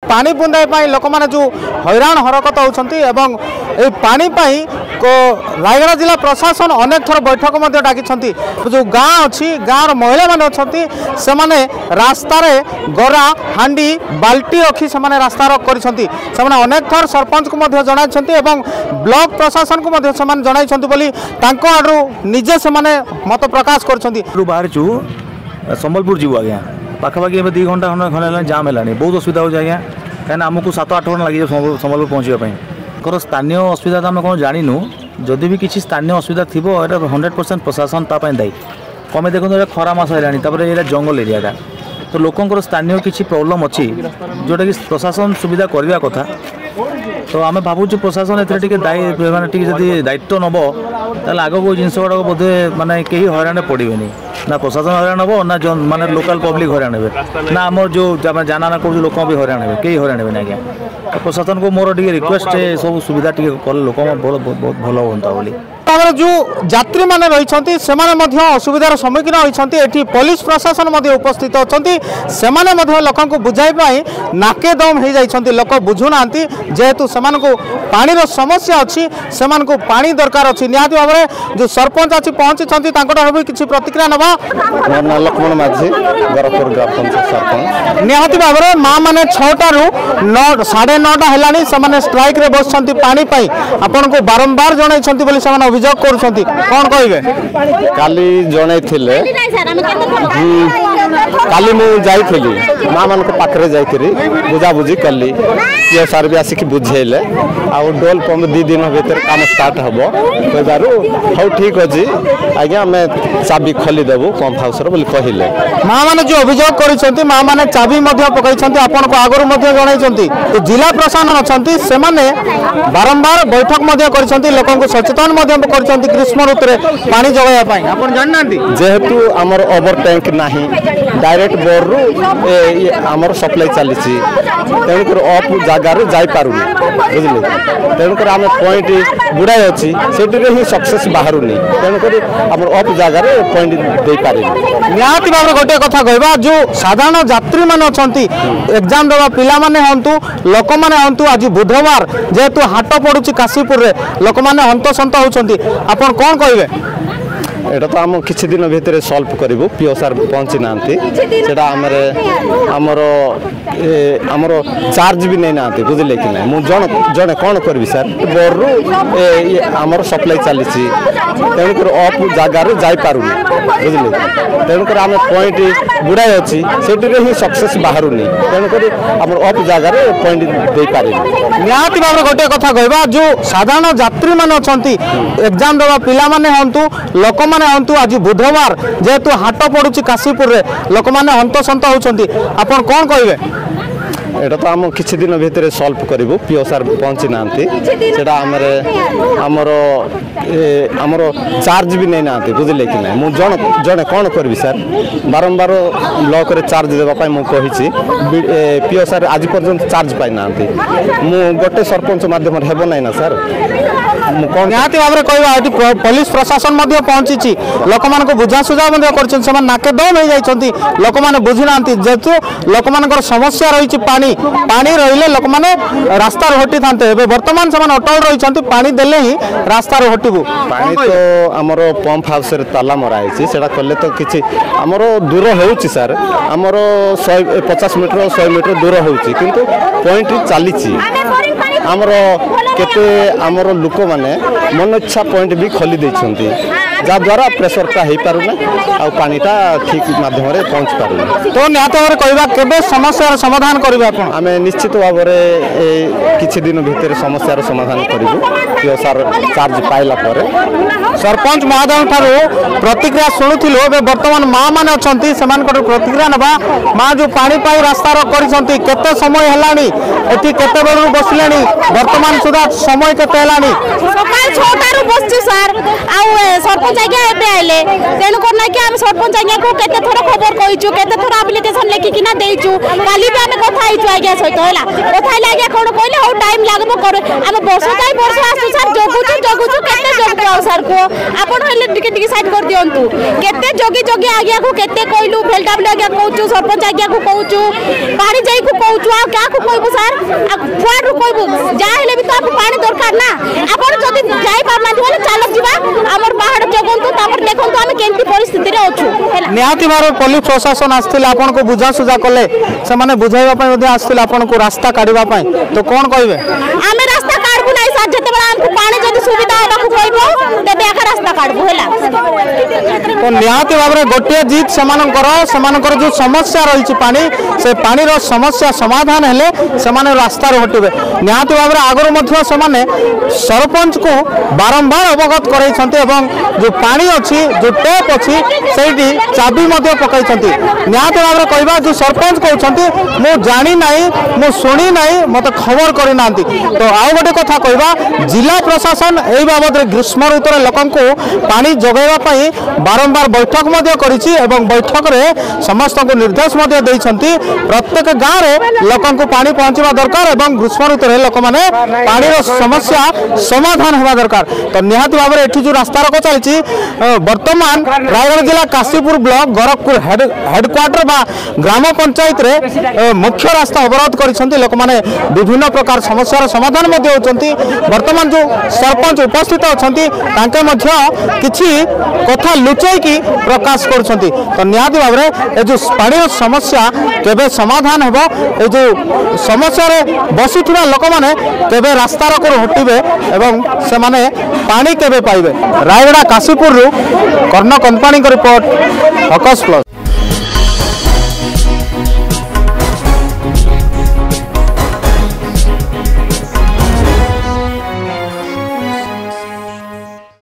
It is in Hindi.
पानी बुंदाई लोक मैंने जो हैरान हरकत होती पानी रायगढ़ जिला प्रशासन अनेक थर बैठक डाकी जो गाँ अच्छी गाँव महिला मैंने अच्छा से रास्तार गरा हांडी बाल्टी रखी से रास्ता रोक कर अनेक थर सरपंच को जन ब्लॉक प्रशासन को जन आड़ू निजे से मत प्रकाश कर बाहर संबलपुर जीव आज्ञा पाखापाखि 2 घंटा खंडे जाम है बहुत असुविधा हो आज्ञा कहीं आमको 7-8 घंटा लगे संबलपुर पहुँचापी स्थानीय असुविधा तो आम कौन जानू जदि भी किसी स्थानीय असुविधा थी 100% प्रशासन तापाई दायी कमें देखो खरा मास है ये जंगल एरिया तो लोकंर स्थानीय किसी प्रॉब्लम अच्छी जोटा कि प्रशासन सुविधा करवा कथा तो आम भावुँ प्रशासन ए दायी मानी दायित्व नब ताल आग को जिन गुड़ाक बोधे मानने कहीं हईराण पड़े ना प्रशासन हईराण हम ना माने लोकल पब्लिक हईराण हे ना आम जो जाना ना कर लोक भी हईराण हे कहीं हईराण हे आज्ञा तो प्रशासन को मोर टे रिक्वेस्ट सब सुविधा टे कले लोक बहुत भल हाँ बोली जो यात्री मैंने रही असुविधार सम्मुखीन होती पुलिस प्रशासन उपस्थित अच्छा से लोक बुझाई नाके दम हो जाती लोक बुझुना जेहेतु से पानी समस्या अच्छी से पानी दरकार अच्छी निहाती भाव में जो सरपंच अच्छी पहुंची भी किसी प्रतिक्रिया नवा लक्ष्मण माझी गरपुर ग्राम पंचायत सरपंच निहाती भाव में माँ मैंने 6टारू 9:30 है स्ट्राइक रे बस पानी आपन को बारंबार जन अभियोग करुछंती कौन कहिबे काली जणे थिले काली मु जाइथिली मां मन को पाखरे जाइथिरी बुझा बुझी कली ये सर भी आसिक बुझेले आ डोल पंप 2 दिन भीतर काम स्टार्ट हबो कहबारु हौ ठीक अछि आज्ञा मैं चाबी खोली देबु पंप हाउस रो बोली कहिले मां माने जो अभियोग करिसंती मां माने चाबी मध्ये पकैसंती आपन को आगरु मध्ये जणाइसंती तो जिला प्रशासन अछंती से माने बारंबार बैठक मध्ये करिसंती लोकन को सचेतन मध्ये करिसंती ग्रीष्म ऋतु रे पानी जगाया पाई आपन जाननांती जेहेतु हमर ओवर टैंक नाही डायरेक्ट बोर रु हमर सप्लाई चलीसी तेणुकर अप जगार जाई पारुनी बुझले तेणुकर आम पॉइंट गुड़ाई अच्छी से ही सक्सेस बाहरुनी तेणुकर हमर अप जगार पॉइंट दे पारे निहाती भाव गोटे कथा कहबा जो साधारण यात्री माने अछंती एग्जाम देवा पिला माने हंतु लोक माने हंतु आज बुधवार जेहेतु हाट पड़ुची काशीपुर रे लोक माने हंत संत होचंती आपन कोन कहबे एटा तो आम किछि दिन भीतर सॉल्व करिवो पीओ सर पहुंची नांती सेटा हमर चार्ज भी नै नांती बुझले कि नै मु जने कोन करबी सर बोरु हमर सप्लाई चलीसी तेणुकर अप जगार जाई पारुनी बुझले तेणुकर आम पॉइंट गुड़ाई अच्छी से ही सक्सेस बाहरुनी तेणुकर हमर अप जगार पॉइंट दे पारे निहाती भाव गोटे कथा कहबा जो साधारण यात्री माने अछंती एग्जाम देवा पिला माने हंतु लोक माने हंतु आज बुधवार जेहेतु हाट पड़ुची काशीपुर रे लोक माने हंत संत होचंती आपन कोन कहबे एटा तो आम किछि दिन भीतर सॉल्व करिवो पीओ सर पहुंची नांती सेटा हमर चार्ज भी नै नांती बुझले कि नै मु जने कोन करबी सर बारंबार ब्लॉक रे चार्ज देबा पई मु कहिछि पीओ सर आज पर्यंत चार्ज पाई नांती मु गोटे सरपंच माध्यम हेबो नै ना सर निहाती भाव में कहवा पुलिस प्रशासन पहुंची लोक मान बुझा सुझा कर नाके दम हो जाती लोक मैंने बुझुना जेहेतु लोक मान समस्या रही पानी पानी रही लोक मैंने रास्ता हटी था बर्तमान से अटल रही पानी देले ही रास्ता हटबू पानी तो आमर पंप हाउस रे ताला मराई से कले तो किसी आमर दूर हो सर आमर 50 मीटर 100 मीटर दूर हो किंतु पॉइंट चली आमर केते आमर लोक माने मन इच्छा पॉइंट भी खोली देछंती जद्वारा प्रेसरटा हो पारुना आ पानीटा ठीक माध्यम पहुँच पार तो निहत भाव कहवा केबे समस्यार समाधान करिवे आपण आम निश्चित भाव में किछि दिन भीतर समस्यार समाधान करूँ सर चार्ज पाइला पर सरपंच महोदय ठारू प्रतिक्रिया शुणुथिलु ए वर्तमान माँ माने अछंती सेमानकर प्रतिक्रिया नबा माँ जो पानी पाई रास्ता रोक करिसंती केते समय हेलानी एठी केते बेलु बसलेनी वर्तमान सुधा समय केते हेलानी सकाल 6टारू बसछु सर आउ सरपंच आज्ञा एबे आइले तेणु करना कि हम सरपंच आज्ञा को केते थोड़ा खबर कहिछु केते थोड़ा एप्लीकेशन लेखि किना देइछु काली भी हम कथा आइछु आज्ञा सहित होला कथा आइले आज्ञा कोन कहले हो टाइम लागबो करे हम बसो जाई बसो आसु सर जगुछु केते जगु सर को आपण हेले टिके साइड कर दियंतु केते जगी आज्ञा को केते कहलु भेलडब्ल्यू आज्ञा कहछु सरपंच आज्ञा को कहछु पानी जाई को कहछु आ क्या को कहबो सर फुआडू कहबो जा हेले भी तो आप पानी दरकार ना आपण जदी जाई पारना बोले चालक जीवा हमर बाहर जगंतु तापर देखंतु हम केंती परिस्थिति रे अछु निहाती भाव पुलिस प्रशासन आसथिले आपन को बुझा सुझा कले से माने बुझाइबा पय मध्ये आसथिले आपन को रास्ता काढिबा पय तो कोन कहबे आमे रास्ता काढबु नै सर जते बेला हमको पानी जदी सुविधा होबा को कहबो तबे आका रास्ता काढबु हैला तो निहाती भाव रे गोटे जीत समानकर जो समस्या रही पानी से पानी रो समस्या समाधान हेले समाने रास्ता रो हटिबे निहाती भाव रे आगरो मध्य समाने सरपंच को बारंबार अवगत करैछन्ते एवं जो पानी अछि जो टेप अछि सेठी चाबी मध्य पकाइछन्ते निहाती भाव रे कहबा जो सरपंच कहछन्ते मो जानि नाही मो सुनि नाही मते खबर करि नांती तो आउ गोटे कथा कहबा जिला प्रशासन एई बाबद रे ग्रीष्म ऋतु रे लोकन को पानी जगाइबा पई बारंबार बैठक मध्य करिछि एवं बैठक रे समस्त को निर्देश मध्य दैछन्ती प्रत्येक गाँव रे लोकन को पानी पहुंचवा दरकार एवं ग्रीष्म ऋतु रे लोक माने पानी रो समस्या समाधान होबा दरकार तो निहाती भाव रे एठी जो रास्ता रोको चलछि वर्तमान रायगढ़ जिला काशीपुर ब्लॉक गोरखपुर हेडक्वार्टर बा ग्राम पंचायत रे मुख्य रास्ता अवरोध करिसन्ती लोक माने विभिन्न प्रकार समस्या समाधान मध्य होचन्ती वर्तमान जो सरपंच उपस्थित अछन्ती तांके मध्य किछि कथा लुचै की प्रकाश करछन्ती तो निहाती भाव रे ए जो पानी समस्या केबे समाधान हेबो ए जो समस्या रे बसिथिबा लोक माने केबे रास्ता रोको हटिबे एवं से माने पानी केबे पाइबे रायगढ़ काशीपुर रु कर्ण कंपनी को रिपोर्ट हकस प्लस।